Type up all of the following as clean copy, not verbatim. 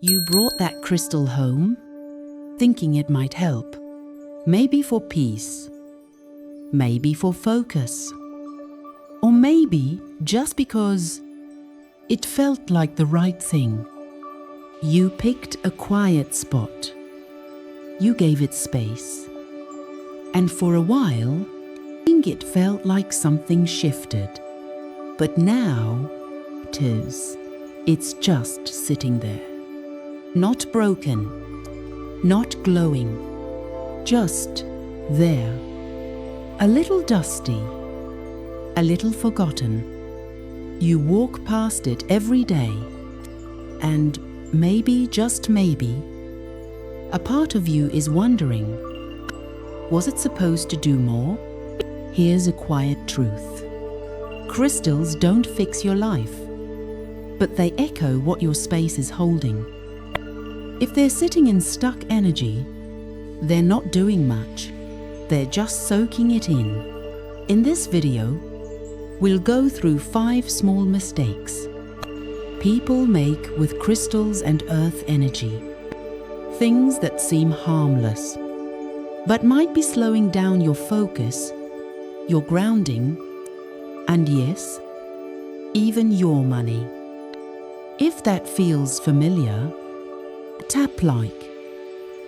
You brought that crystal home, thinking it might help. Maybe for peace, maybe for focus, or maybe just because it felt like the right thing. You picked a quiet spot. You gave it space. And for a while, I think it felt like something shifted. But now, it's just sitting there. Not broken, not glowing, just there. A little dusty, a little forgotten. You walk past it every day, and maybe, just maybe, a part of you is wondering, was it supposed to do more? Here's a quiet truth. Crystals don't fix your life, but they echo what your space is holding. If they're sitting in stuck energy, they're not doing much. They're just soaking it in. In this video, we'll go through 5 small mistakes people make with crystals and earth energy. Things that seem harmless, but might be slowing down your focus, your grounding, and yes, even your money. If that feels familiar, tap like.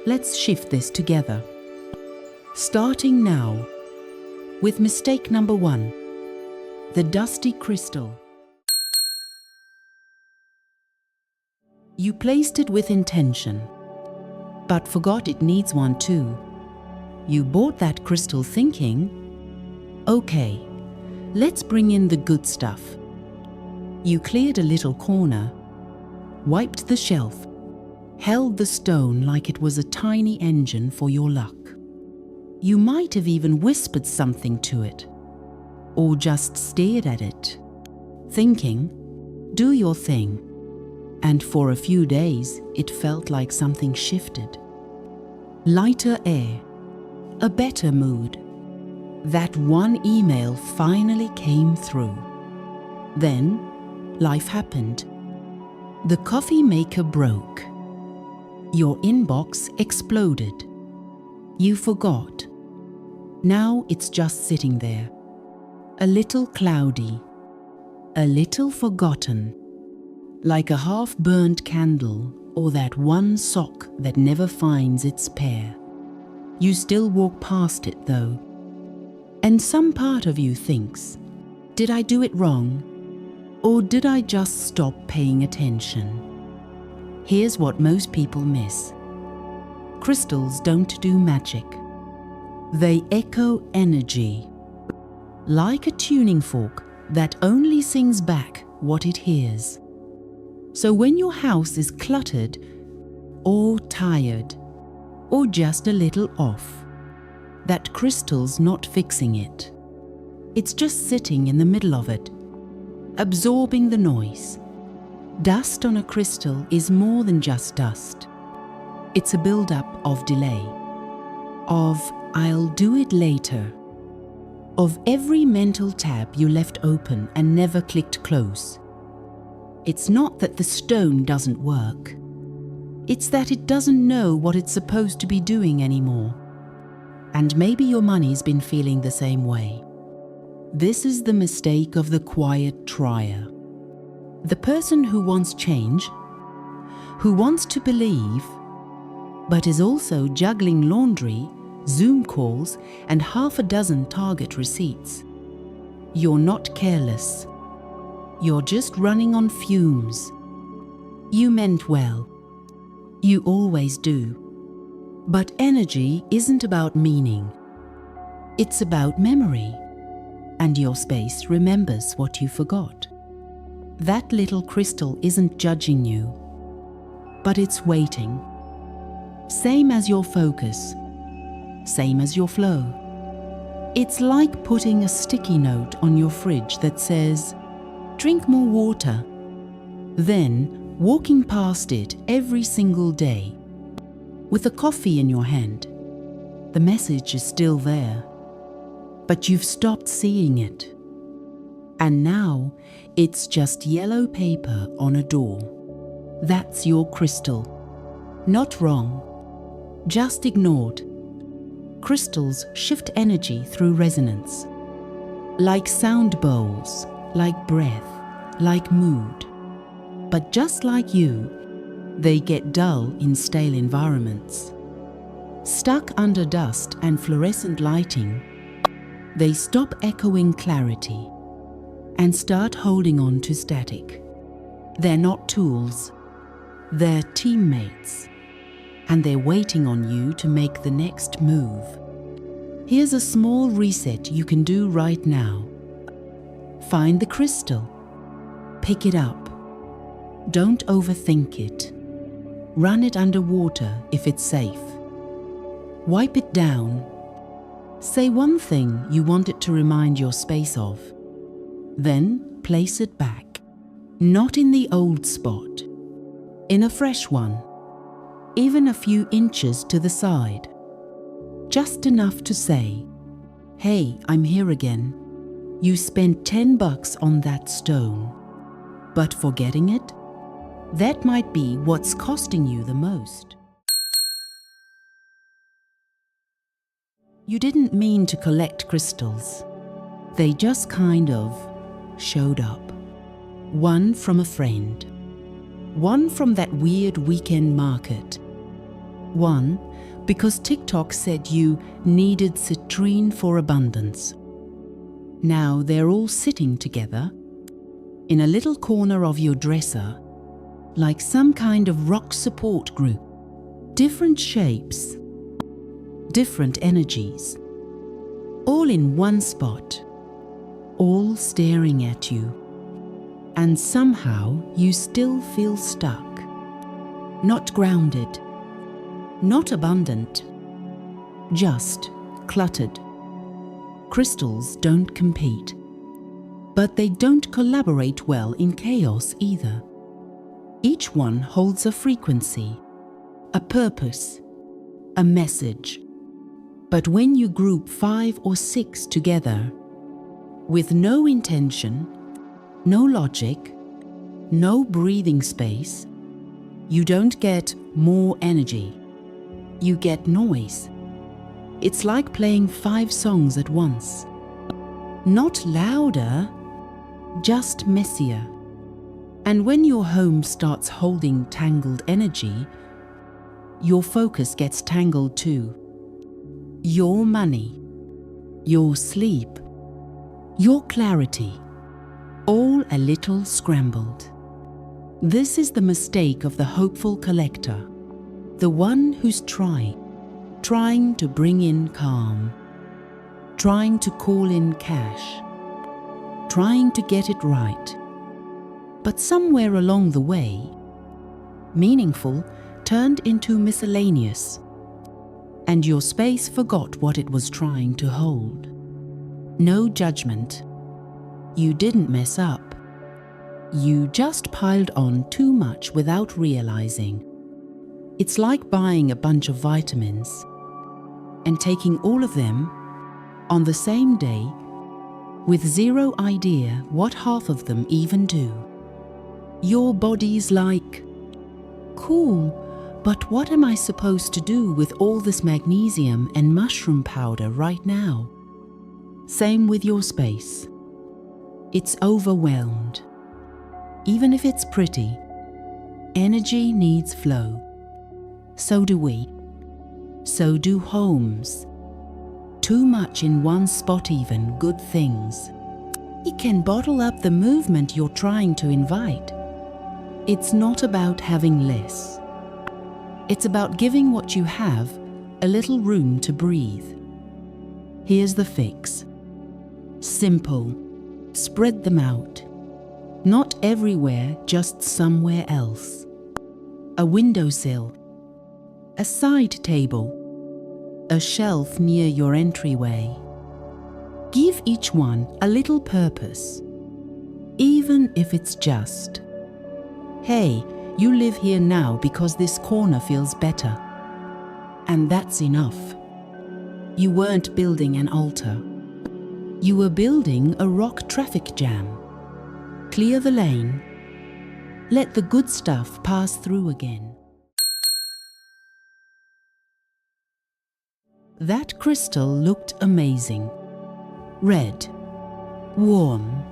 Let's shift this together. Starting now with mistake number 1, the dusty crystal. You placed it with intention, but forgot it needs one too. You bought that crystal thinking, okay, let's bring in the good stuff. You cleared a little corner, wiped the shelf, held the stone like it was a tiny engine for your luck. You might have even whispered something to it, or just stared at it, thinking, do your thing. And for a few days, it felt like something shifted. Lighter air, a better mood. That one email finally came through. Then, life happened. The coffee maker broke. Your inbox exploded. You forgot. Now it's just sitting there. A little cloudy, a little forgotten, like a half-burned candle or that one sock that never finds its pair. You still walk past it though. And some part of you thinks, did I do it wrong? Or did I just stop paying attention? Here's what most people miss. Crystals don't do magic. They echo energy, like a tuning fork that only sings back what it hears. So when your house is cluttered, or tired, or just a little off, that crystal's not fixing it. It's just sitting in the middle of it, absorbing the noise. Dust on a crystal is more than just dust. It's a build-up of delay, of I'll do it later, of every mental tab you left open and never clicked close. It's not that the stone doesn't work. It's that it doesn't know what it's supposed to be doing anymore. And maybe your money's been feeling the same way. This is the mistake of the quiet trier. The person who wants change, who wants to believe, but is also juggling laundry, Zoom calls, and half a dozen Target receipts. You're not careless. You're just running on fumes. You meant well. You always do. But energy isn't about meaning. It's about memory. And your space remembers what you forgot. That little crystal isn't judging you, but it's waiting. Same as your focus, same as your flow. It's like putting a sticky note on your fridge that says, drink more water, then walking past it every single day. With a coffee in your hand, the message is still there, but you've stopped seeing it. And now it's just yellow paper on a door. That's your crystal. Not wrong, just ignored. Crystals shift energy through resonance. Like sound bowls, like breath, like mood. But just like you, they get dull in stale environments. Stuck under dust and fluorescent lighting, they stop echoing clarity and start holding on to static. They're not tools, they're teammates, and they're waiting on you to make the next move. Here's a small reset you can do right now. Find the crystal, pick it up. Don't overthink it. Run it under water if it's safe. Wipe it down. Say one thing you want it to remind your space of. Then place it back. Not in the old spot. In a fresh one. Even a few inches to the side. Just enough to say, "Hey, I'm here again. You spent $10 on that stone." But forgetting it? That might be what's costing you the most. You didn't mean to collect crystals. They just kind of showed up. One from a friend. One from that weird weekend market. One because TikTok said you needed citrine for abundance. Now they're all sitting together in a little corner of your dresser, like some kind of rock support group. Different shapes, different energies, all in one spot, all staring at you. And somehow you still feel stuck, not grounded, not abundant, just cluttered. Crystals don't compete, but they don't collaborate well in chaos either. Each one holds a frequency, a purpose, a message. But when you group 5 or 6 together, with no intention, no logic, no breathing space, you don't get more energy. You get noise. It's like playing 5 songs at once. Not louder, just messier. And when your home starts holding tangled energy, your focus gets tangled too. Your money, your sleep, your clarity, all a little scrambled. This is the mistake of the hopeful collector, the one who's trying to bring in calm, trying to call in cash, trying to get it right. But somewhere along the way, meaningful turned into miscellaneous, and your space forgot what it was trying to hold. No judgment. You didn't mess up. You just piled on too much without realizing. It's like buying a bunch of vitamins and taking all of them on the same day with zero idea what half of them even do. Your body's like, cool, but what am I supposed to do with all this magnesium and mushroom powder right now? Same with your space. It's overwhelmed. Even if it's pretty, energy needs flow. So do we. So do homes. Too much in one spot, even good things. It can bottle up the movement you're trying to invite. It's not about having less. It's about giving what you have a little room to breathe. Here's the fix. Simple. Spread them out. Not everywhere, just somewhere else. A windowsill. A side table. A shelf near your entryway. Give each one a little purpose, even if it's just, hey, you live here now because this corner feels better. And that's enough. You weren't building an altar. You were building a rock traffic jam. Clear the lane. Let the good stuff pass through again. That crystal looked amazing. Red, warm,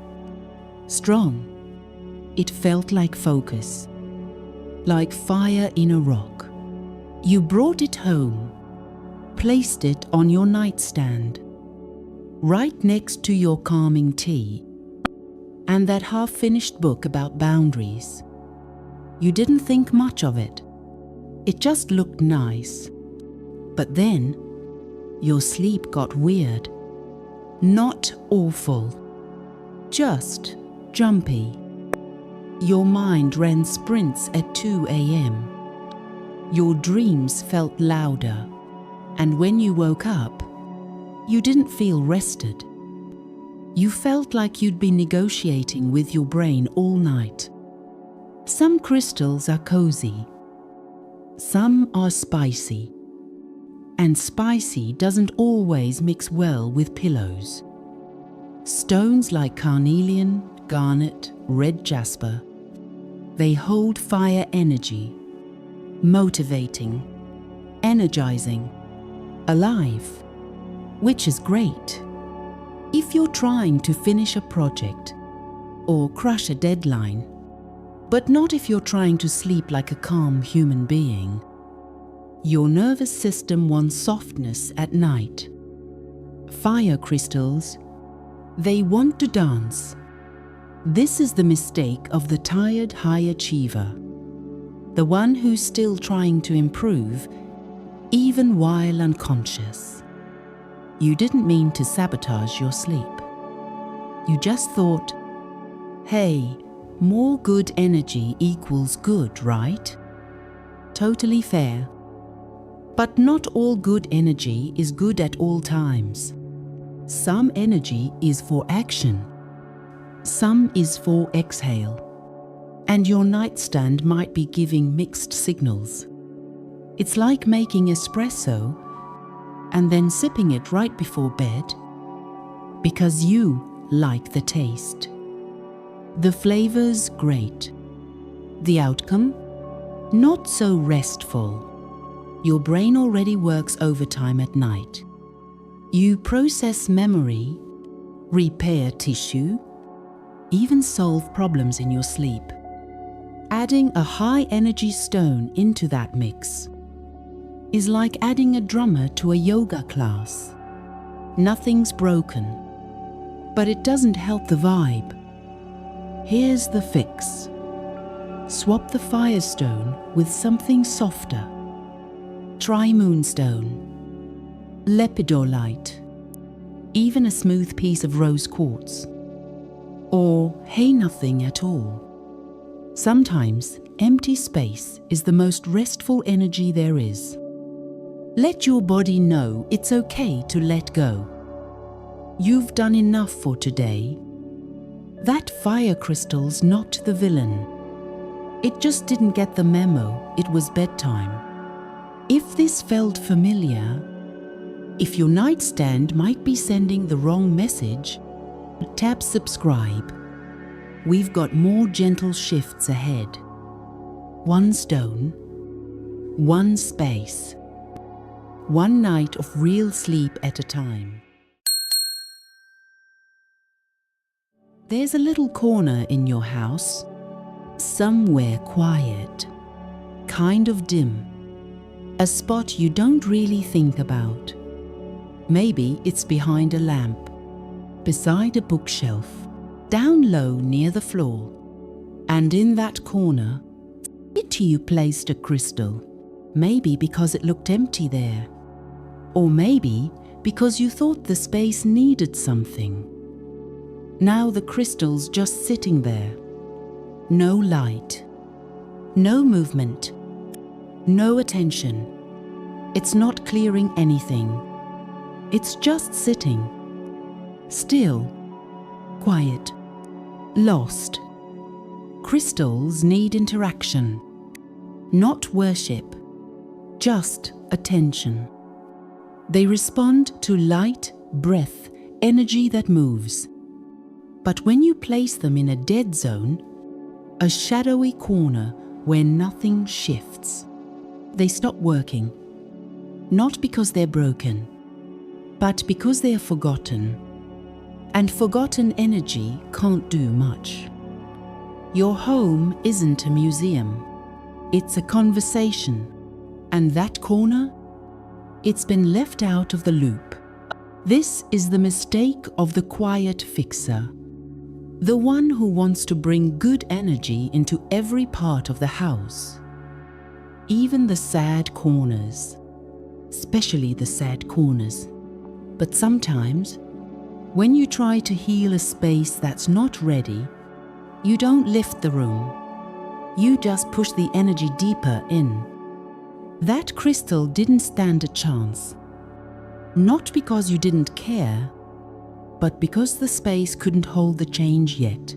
strong. It felt like focus, like fire in a rock. You brought it home, placed it on your nightstand, right next to your calming tea and that half-finished book about boundaries. You didn't think much of it. It just looked nice. But then, your sleep got weird. Not awful, just jumpy. Your mind ran sprints at 2 a.m. Your dreams felt louder, and when you woke up, you didn't feel rested. You felt like you'd been negotiating with your brain all night. Some crystals are cozy, some are spicy, and spicy doesn't always mix well with pillows. Stones like carnelian, garnet, red jasper, they hold fire energy, motivating, energizing, alive, which is great. If you're trying to finish a project or crush a deadline, but not if you're trying to sleep like a calm human being. Your nervous system wants softness at night. Fire crystals, they want to dance. This is the mistake of the tired high achiever, the one who's still trying to improve, even while unconscious. You didn't mean to sabotage your sleep. You just thought, hey, more good energy equals good, right? Totally fair. But not all good energy is good at all times. Some energy is for action. Some is for exhale. And your nightstand might be giving mixed signals. It's like making espresso and then sipping it right before bed because you like the taste. The flavor's great. The outcome? Not so restful. Your brain already works overtime at night. You process memory, repair tissue, even solve problems in your sleep. Adding a high-energy stone into that mix is like adding a drummer to a yoga class. Nothing's broken, but it doesn't help the vibe. Here's the fix. Swap the firestone with something softer. Try moonstone, lepidolite, even a smooth piece of rose quartz, or hey, nothing at all. Sometimes empty space is the most restful energy there is. Let your body know it's okay to let go. You've done enough for today. That fire crystal's not the villain. It just didn't get the memo it was bedtime. If this felt familiar, if your nightstand might be sending the wrong message, tap subscribe. We've got more gentle shifts ahead. One stone, one space, one night of real sleep at a time. There's a little corner in your house, somewhere quiet, kind of dim, a spot you don't really think about. Maybe it's behind a lamp, beside a bookshelf, down low near the floor, and in that corner, you placed a crystal, maybe because it looked empty there, or maybe because you thought the space needed something. Now the crystal's just sitting there. No light, no movement, no attention. It's not clearing anything. It's just sitting, still, quiet, lost. Crystals need interaction, not worship, just attention. They respond to light, breath, energy that moves. But when you place them in a dead zone, A shadowy corner where nothing shifts. They stop working, not because they're broken, but because they are forgotten. And forgotten energy can't do much. Your home isn't a museum. It's a conversation. And that corner? It's been left out of the loop. This is the mistake of the quiet fixer. The one who wants to bring good energy into every part of the house. Even the sad corners. Especially the sad corners. But sometimes, when you try to heal a space that's not ready, you don't lift the room. You just push the energy deeper in. That crystal didn't stand a chance. Not because you didn't care, but because the space couldn't hold the change yet.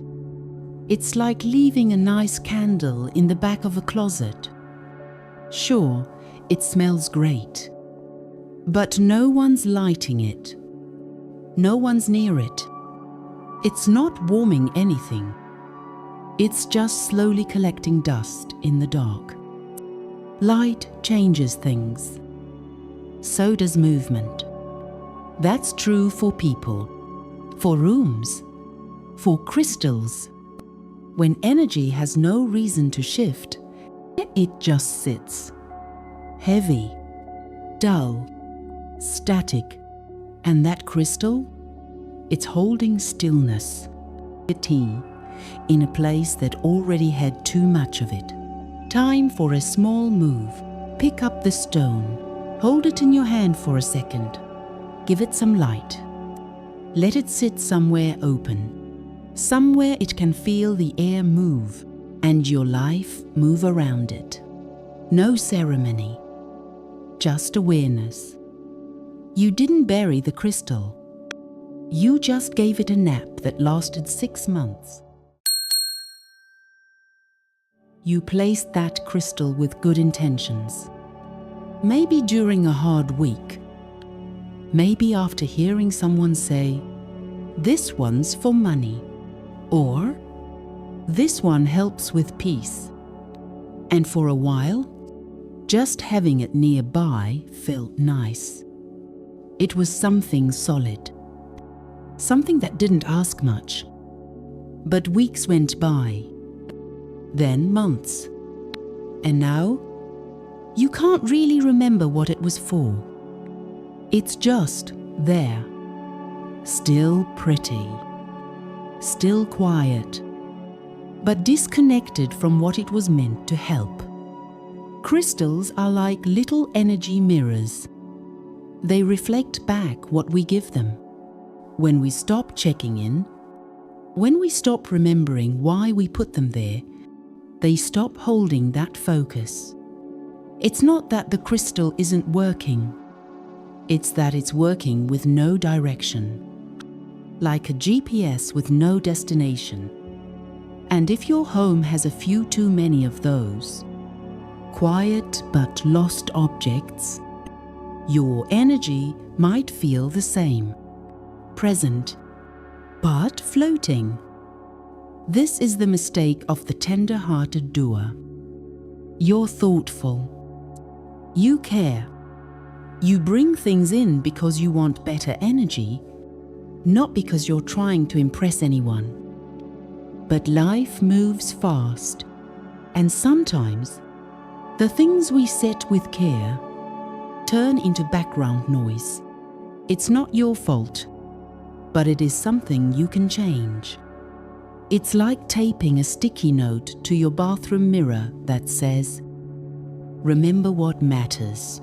It's like leaving a nice candle in the back of a closet. Sure, it smells great, but no one's lighting it. No one's near it. It's not warming anything. It's just slowly collecting dust in the dark. Light changes things. So does movement. That's true for people, for rooms, for crystals. When energy has no reason to shift, it just sits. Heavy, dull, static. And that crystal? It's holding stillness. In a place that already had too much of it. Time for a small move. Pick up the stone. Hold it in your hand for a second. Give it some light. Let it sit somewhere open. Somewhere it can feel the air move and your life move around it. No ceremony. Just awareness. You didn't bury the crystal. You just gave it a nap that lasted 6 months. You placed that crystal with good intentions. Maybe during a hard week. Maybe after hearing someone say, "This one's for money," or "This one helps with peace." And for a while, just having it nearby felt nice. It was something solid. Something that didn't ask much. But weeks went by. Then months. And now, you can't really remember what it was for. It's just there. Still pretty. Still quiet. But disconnected from what it was meant to help. Crystals are like little energy mirrors. They reflect back what we give them. When we stop checking in, when we stop remembering why we put them there, they stop holding that focus. It's not that the crystal isn't working. It's that it's working with no direction. Like a GPS with no destination. And if your home has a few too many of those, quiet but lost objects, your energy might feel the same. Present, but floating. This is the mistake of the tender-hearted doer. You're thoughtful. You care. You bring things in because you want better energy, not because you're trying to impress anyone. But life moves fast, and sometimes the things we set with care turn into background noise. It's not your fault, but it is something you can change. It's like taping a sticky note to your bathroom mirror that says, "Remember what matters."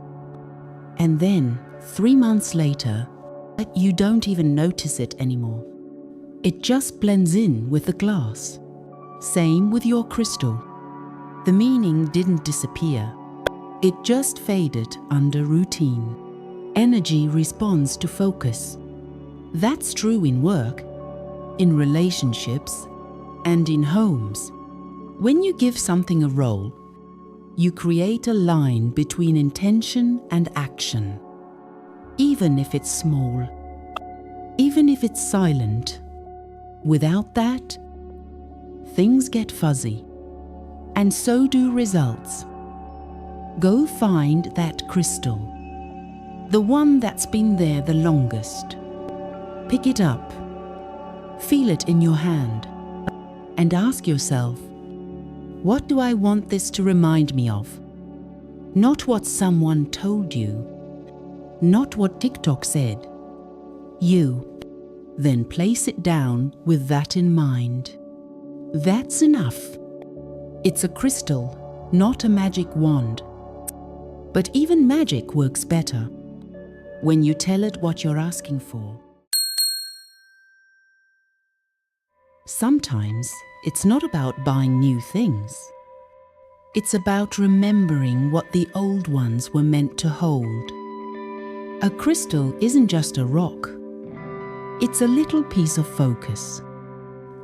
And then, 3 months later, you don't even notice it anymore. It just blends in with the glass. Same with your crystal. The meaning didn't disappear. It just faded under routine. Energy responds to focus. That's true in work, in relationships, and in homes. When you give something a role, you create a line between intention and action. Even if it's small, even if it's silent. Without that, things get fuzzy. and so do results. Go find that crystal, the one that's been there the longest. Pick it up, feel it in your hand, and ask yourself, what do I want this to remind me of? Not what someone told you, not what TikTok said. You. Then place it down with that in mind. That's enough. It's a crystal, not a magic wand. But even magic works better when you tell it what you're asking for. Sometimes it's not about buying new things. It's about remembering what the old ones were meant to hold. A crystal isn't just a rock. It's a little piece of focus,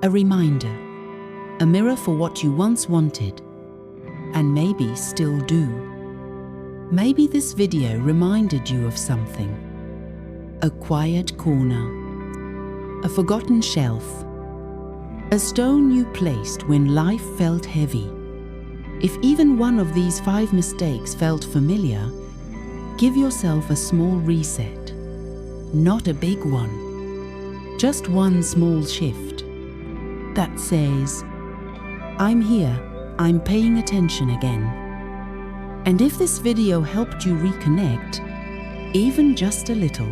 a reminder, a mirror for what you once wanted, and maybe still do. Maybe this video reminded you of something. A quiet corner, a forgotten shelf, a stone you placed when life felt heavy. If even one of these 5 mistakes felt familiar, give yourself a small reset. Not a big one. Just one small shift that says, I'm here, I'm paying attention again. And if this video helped you reconnect, even just a little,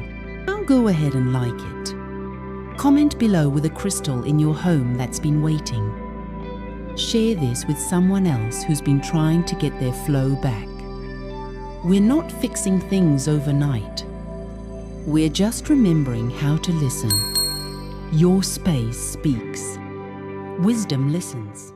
now go ahead and like it. Comment below with a crystal in your home that's been waiting. Share this with someone else who's been trying to get their flow back. We're not fixing things overnight. We're just remembering how to listen. Your space speaks. Wisdom listens.